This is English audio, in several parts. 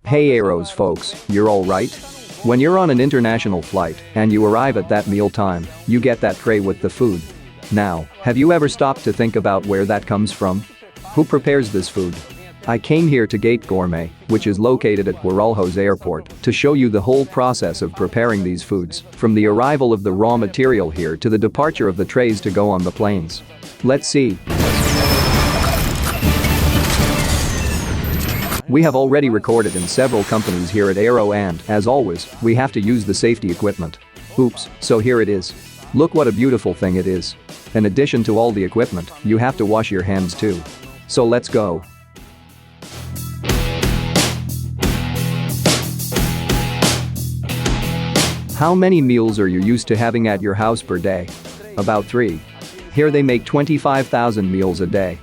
Hey Aeros folks, you're alright? When you're on an international flight and you arrive at that meal time, you get that tray with the food. Now, have you ever stopped to think about where that comes from? Who prepares this food? I came here to Gate Gourmet, which is located at Guarulhos Airport, to show you the whole process of preparing these foods, from the arrival of the raw material here to the departure of the trays to go on the planes. Let's see. We have already recorded in several companies here at Aero and, as always, we have to use the safety equipment. Oops, so here it is. Look what a beautiful thing it is. In addition to all the equipment, you have to wash your hands too. So let's go. How many meals are you used to having at your house per day? About 3. Here they make 25,000 meals a day.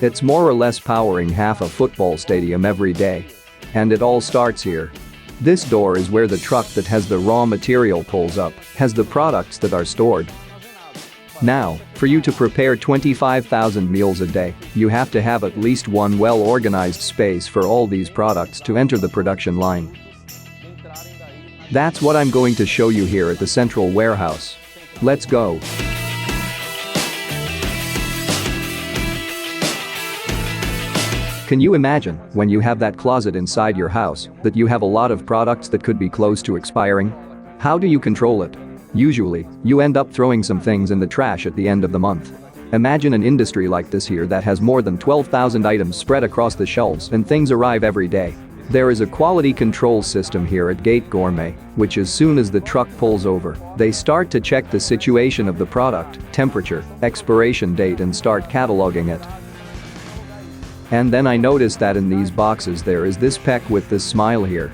It's more or less powering half a football stadium every day. And it all starts here. This door is where the truck that has the raw material pulls up, has the products that are stored. Now, for you to prepare 25,000 meals a day, you have to have at least one well-organized space for all these products to enter the production line. That's what I'm going to show you here at the central warehouse. Let's go. Can you imagine, when you have that closet inside your house, that you have a lot of products that could be close to expiring? How do you control it? Usually, you end up throwing some things in the trash at the end of the month. Imagine an industry like this here that has more than 12,000 items spread across the shelves and things arrive every day. There is a quality control system here at Gate Gourmet, which as soon as the truck pulls over, they start to check the situation of the product, temperature, expiration date and start cataloging it. And then I noticed that in these boxes there is this peck with this smile here.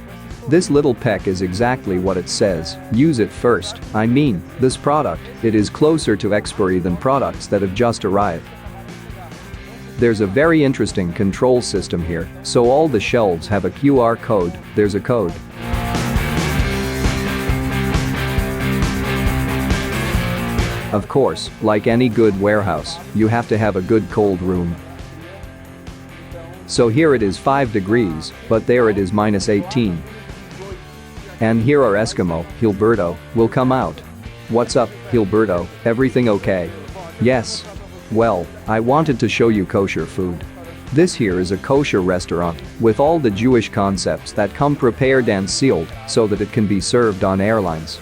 This little peck is exactly what it says, use it first. I mean, this product, it is closer to expiry than products that have just arrived. There's a very interesting control system here, so all the shelves have a QR code, there's a code. Of course, like any good warehouse, you have to have a good cold room. So here it is 5 degrees, but there it is -18. And here our Eskimo, Gilberto, will come out. What's up, Gilberto, everything okay? Yes. Well, I wanted to show you kosher food. This here is a kosher restaurant, with all the Jewish concepts that come prepared and sealed, so that it can be served on airlines.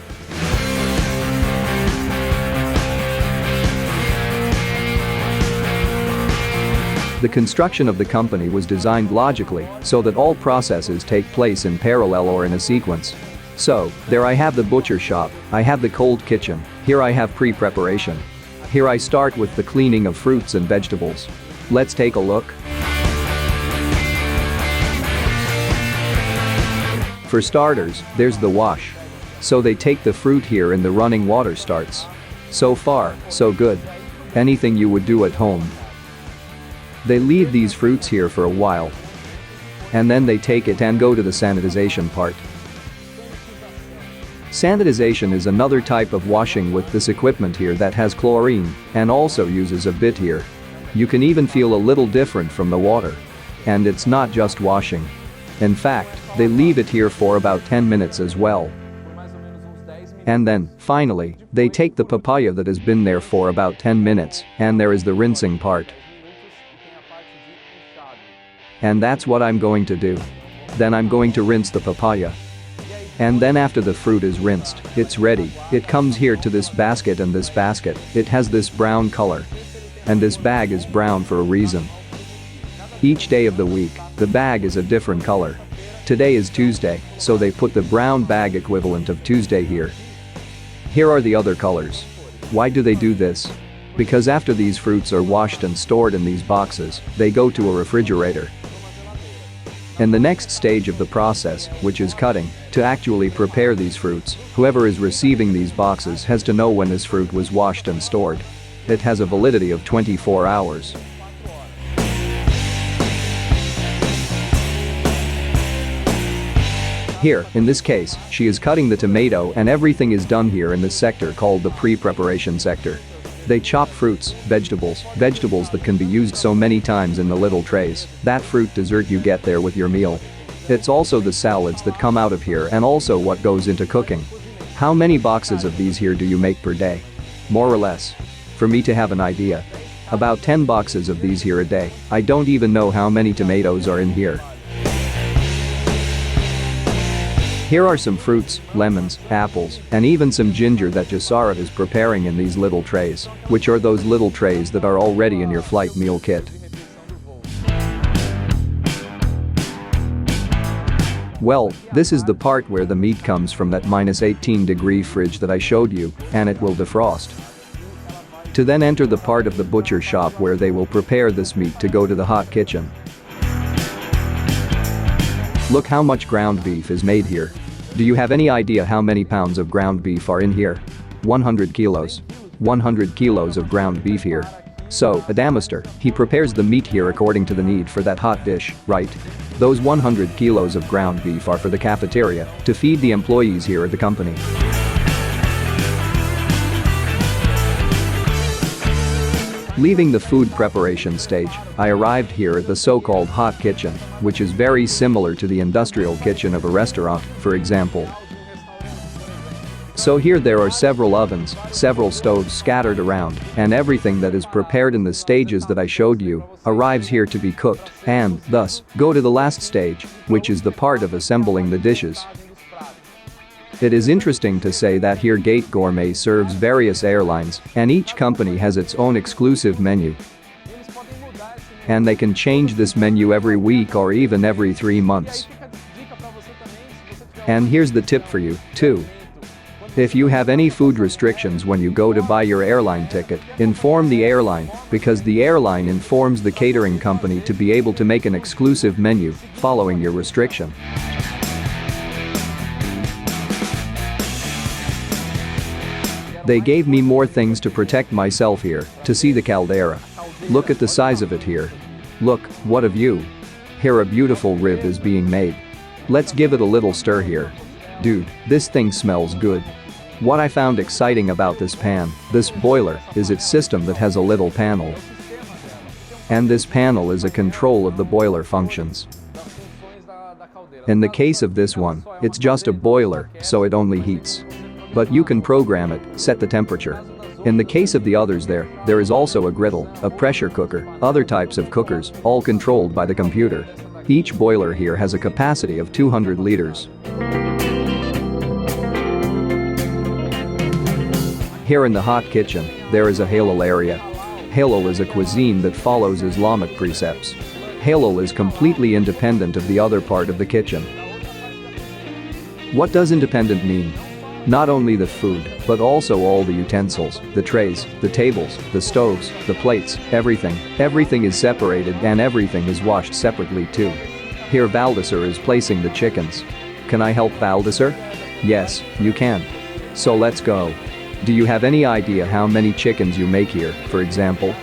The construction of the company was designed logically so that all processes take place in parallel or in a sequence. So, there I have the butcher shop, I have the cold kitchen, here I have pre-preparation. Here I start with the cleaning of fruits and vegetables. Let's take a look. For starters, there's the wash. So they take the fruit here and the running water starts. So far, so good. Anything you would do at home. They leave these fruits here for a while. And then they take it and go to the sanitization part. Sanitization is another type of washing with this equipment here that has chlorine and also uses a bit here. You can even feel a little different from the water. And it's not just washing. In fact, they leave it here for about 10 minutes as well. And then, finally, they take the papaya that has been there for about 10 minutes and there is the rinsing part. And that's what I'm going to do. Then I'm going to rinse the papaya. And then after the fruit is rinsed, it's ready. It comes here to this basket and this basket, it has this brown color. And this bag is brown for a reason. Each day of the week, the bag is a different color. Today is Tuesday, so they put the brown bag equivalent of Tuesday here. Here are the other colors. Why do they do this? Because after these fruits are washed and stored in these boxes, they go to a refrigerator. In the next stage of the process, which is cutting, to actually prepare these fruits, whoever is receiving these boxes has to know when this fruit was washed and stored. It has a validity of 24 hours. Here, in this case, she is cutting the tomato and everything is done here in this sector called the pre-preparation sector. They chop fruits, vegetables that can be used so many times in the little trays. That fruit dessert you get there with your meal. It's also the salads that come out of here and also what goes into cooking. How many boxes of these here do you make per day? More or less. For me to have an idea. About 10 boxes of these here a day. I don't even know how many tomatoes are in here. Here are some fruits, lemons, apples, and even some ginger that Jasara is preparing in these little trays, which are those little trays that are already in your flight meal kit. Well, this is the part where the meat comes from that -18-degree fridge that I showed you, and it will defrost. To then enter the part of the butcher shop where they will prepare this meat to go to the hot kitchen. Look how much ground beef is made here. Do you have any idea how many pounds of ground beef are in here? 100 kilos. 100 kilos of ground beef here. So, a damaster, he prepares the meat here according to the need for that hot dish, right? Those 100 kilos of ground beef are for the cafeteria, to feed the employees here at the company. Leaving the food preparation stage, I arrived here at the so-called hot kitchen, which is very similar to the industrial kitchen of a restaurant, for example. So here there are several ovens, several stoves scattered around, and everything that is prepared in the stages that I showed you arrives here to be cooked and, thus, go to the last stage, which is the part of assembling the dishes. It is interesting to say that here Gate Gourmet serves various airlines, and each company has its own exclusive menu. And they can change this menu every week or even every 3 months. And here's the tip for you, too. If you have any food restrictions when you go to buy your airline ticket, inform the airline, because the airline informs the catering company to be able to make an exclusive menu following your restriction. They gave me more things to protect myself here, to see the caldera. Look at the size of it here. Look, what a view. Here a beautiful rib is being made. Let's give it a little stir here. Dude, this thing smells good. What I found exciting about this pan, this boiler, is its system that has a little panel. And this panel is a control of the boiler functions. In the case of this one, it's just a boiler, so it only heats. But you can program it, set the temperature. In the case of the others there is also a griddle, a pressure cooker, other types of cookers, all controlled by the computer. Each boiler here has a capacity of 200 liters. Here in the hot kitchen, there is a halal area. Halal is a cuisine that follows Islamic precepts. Halal is completely independent of the other part of the kitchen. What does independent mean? Not only the food, but also all the utensils, the trays, the tables, the stoves, the plates, everything. Everything is separated and everything is washed separately too. Here Valdesar is placing the chickens. Can I help Valdesar? Yes, you can. So let's go. Do you have any idea how many chickens you make here, for example?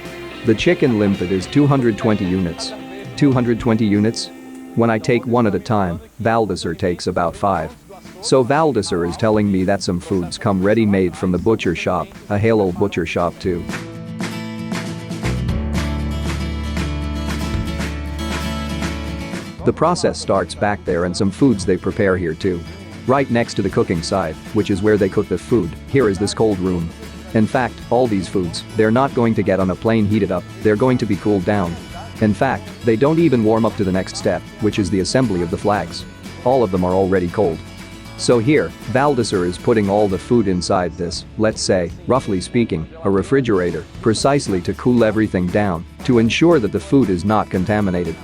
The chicken limpet is 220 units. 220 units? When I take one at a time, Valdesar takes about 5. So Valdesar is telling me that some foods come ready-made from the butcher shop, a halal butcher shop too. The process starts back there and some foods they prepare here too. Right next to the cooking side, which is where they cook the food, here is this cold room. In fact, all these foods, they're not going to get on a plane heated up, they're going to be cooled down. In fact, they don't even warm up to the next step, which is the assembly of the flags. All of them are already cold. So here, Valdesar is putting all the food inside this, let's say, roughly speaking, a refrigerator, precisely to cool everything down, to ensure that the food is not contaminated.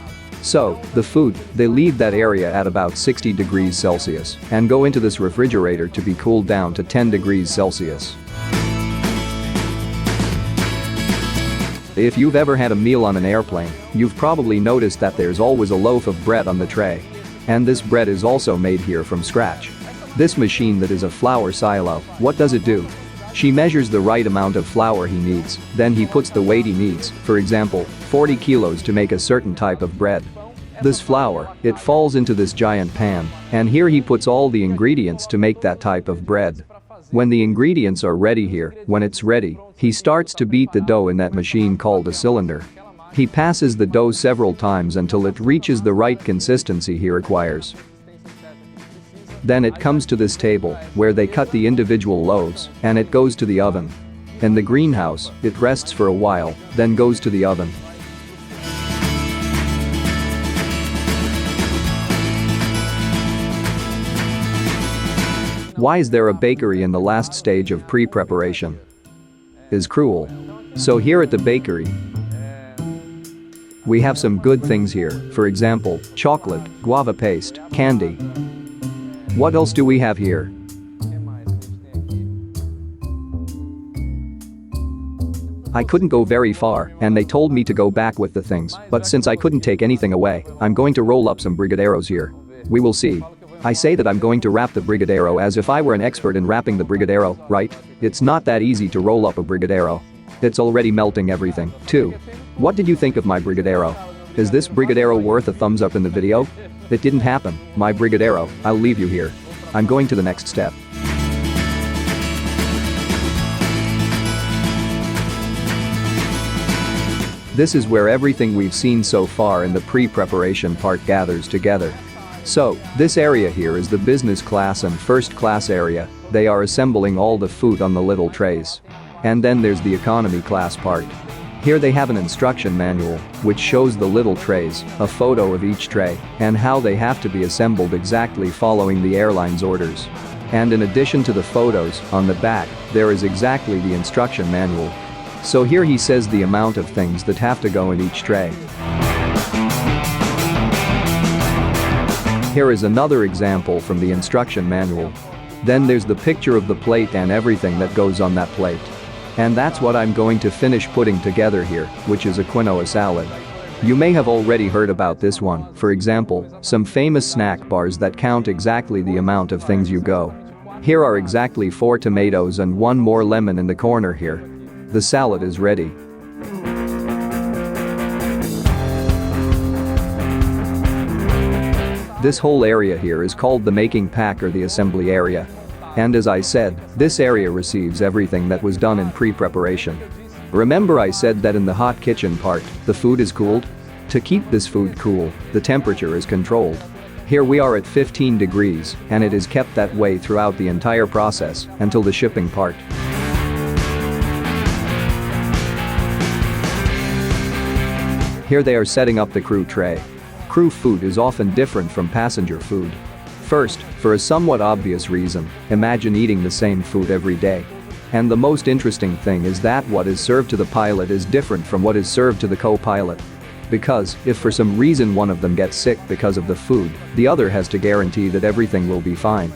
So, the food, they leave that area at about 60 degrees Celsius and go into this refrigerator to be cooled down to 10 degrees Celsius. If you've ever had a meal on an airplane, you've probably noticed that there's always a loaf of bread on the tray. And this bread is also made here from scratch. This machine that is a flour silo, what does it do? She measures the right amount of flour he needs, then he puts the weight he needs, for example, 40 kilos to make a certain type of bread. This flour, it falls into this giant pan, and here he puts all the ingredients to make that type of bread. When the ingredients are ready here, when it's ready, he starts to beat the dough in that machine called a cylinder. He passes the dough several times until it reaches the right consistency he requires. Then it comes to this table, where they cut the individual loaves, and it goes to the oven. In the greenhouse, it rests for a while, then goes to the oven. Why is there a bakery in the last stage of pre-preparation? Is cruel. So here at the bakery, we have some good things here, for example, chocolate, guava paste, candy. What else do we have here? I couldn't go very far, and they told me to go back with the things, but since I couldn't take anything away, I'm going to roll up some brigadeiros here. We will see. I say that I'm going to wrap the brigadeiro as if I were an expert in wrapping the brigadeiro, right? It's not that easy to roll up a brigadeiro. It's already melting everything, too. What did you think of my brigadeiro? Is this brigadeiro worth a thumbs up in the video? It didn't happen, my brigadeiro, I'll leave you here. I'm going to the next step. This is where everything we've seen so far in the pre-preparation part gathers together. So, this area here is the business class and first class area. They are assembling all the food on the little trays. And then there's the economy class part. Here they have an instruction manual, which shows the little trays, a photo of each tray, and how they have to be assembled exactly following the airline's orders. And in addition to the photos, on the back, there is exactly the instruction manual. So here he says the amount of things that have to go in each tray. Here is another example from the instruction manual. Then there's the picture of the plate and everything that goes on that plate. And that's what I'm going to finish putting together here, which is a quinoa salad. You may have already heard about this one, for example, some famous snack bars that count exactly the amount of things you go. Here are exactly 4 tomatoes and 1 more lemon in the corner here. The salad is ready. This whole area here is called the making pack or the assembly area. And as I said, this area receives everything that was done in pre-preparation. Remember I said that in the hot kitchen part, the food is cooled? To keep this food cool, the temperature is controlled. Here we are at 15 degrees, and it is kept that way throughout the entire process until the shipping part. Here they are setting up the crew tray. Crew food is often different from passenger food. First, for a somewhat obvious reason, imagine eating the same food every day. And the most interesting thing is that what is served to the pilot is different from what is served to the co-pilot. Because, if for some reason one of them gets sick because of the food, the other has to guarantee that everything will be fine.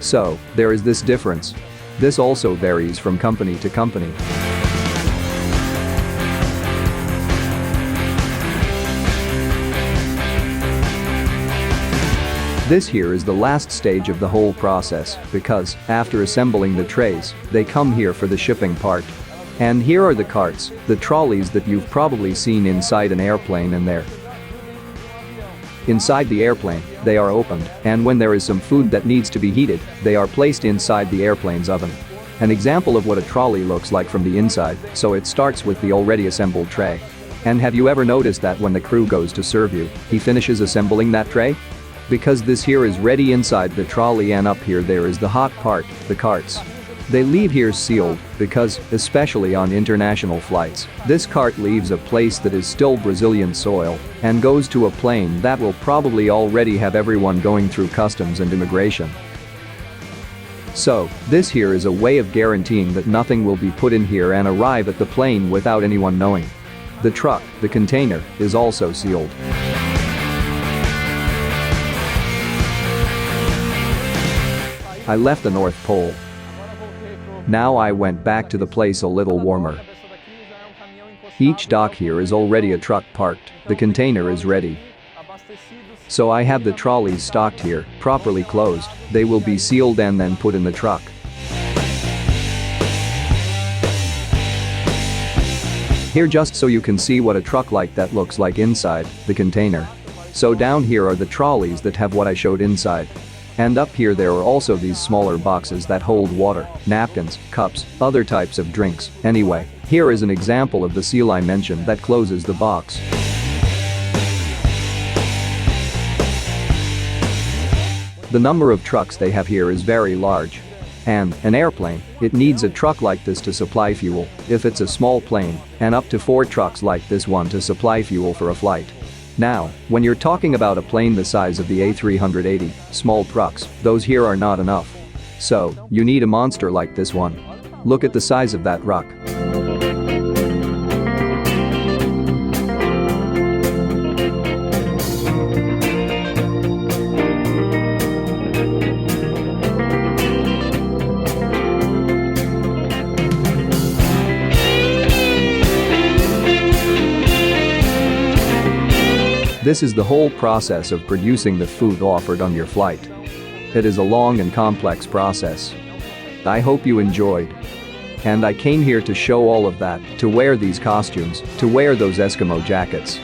So, there is this difference. This also varies from company to company. This here is the last stage of the whole process because, after assembling the trays, they come here for the shipping part. And here are the carts, the trolleys that you've probably seen inside an airplane and there. Inside the airplane, they are opened, and when there is some food that needs to be heated, they are placed inside the airplane's oven. An example of what a trolley looks like from the inside, so it starts with the already assembled tray. And have you ever noticed that when the crew goes to serve you, he finishes assembling that tray? Because this here is ready inside the trolley and up here there is the hot part, the carts. They leave here sealed because, especially on international flights, this cart leaves a place that is still Brazilian soil and goes to a plane that will probably already have everyone going through customs and immigration. So, this here is a way of guaranteeing that nothing will be put in here and arrive at the plane without anyone knowing. The truck, the container, is also sealed. I left the North Pole. Now I went back to the place a little warmer. Each dock here is already a truck parked, the container is ready. So I have the trolleys stocked here, properly closed, they will be sealed and then put in the truck. Here just so you can see what a truck like that looks like inside the container. So down here are the trolleys that have what I showed inside. And up here there are also these smaller boxes that hold water, napkins, cups, other types of drinks. Anyway, Here is an example of the seal I mentioned that closes the box. The number of trucks they have here is very large. And an airplane, it needs a truck like this to supply fuel, if it's a small plane, and up to 4 trucks like this one to supply fuel for a flight. Now, when you're talking about a plane the size of the A380, small trucks, those here are not enough. So, you need a monster like this one. Look at the size of that truck. This is the whole process of producing the food offered on your flight. It is a long and complex process. I hope you enjoyed. And I came here to show all of that, to wear these costumes, to wear those Eskimo jackets.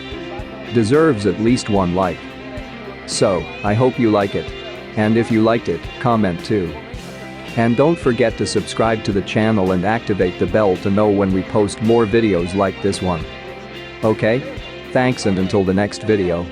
Deserves at least 1 like. So, I hope you like it. And if you liked it, comment too. And don't forget to subscribe to the channel and activate the bell to know when we post more videos like this one. Okay? Thanks, and until the next video.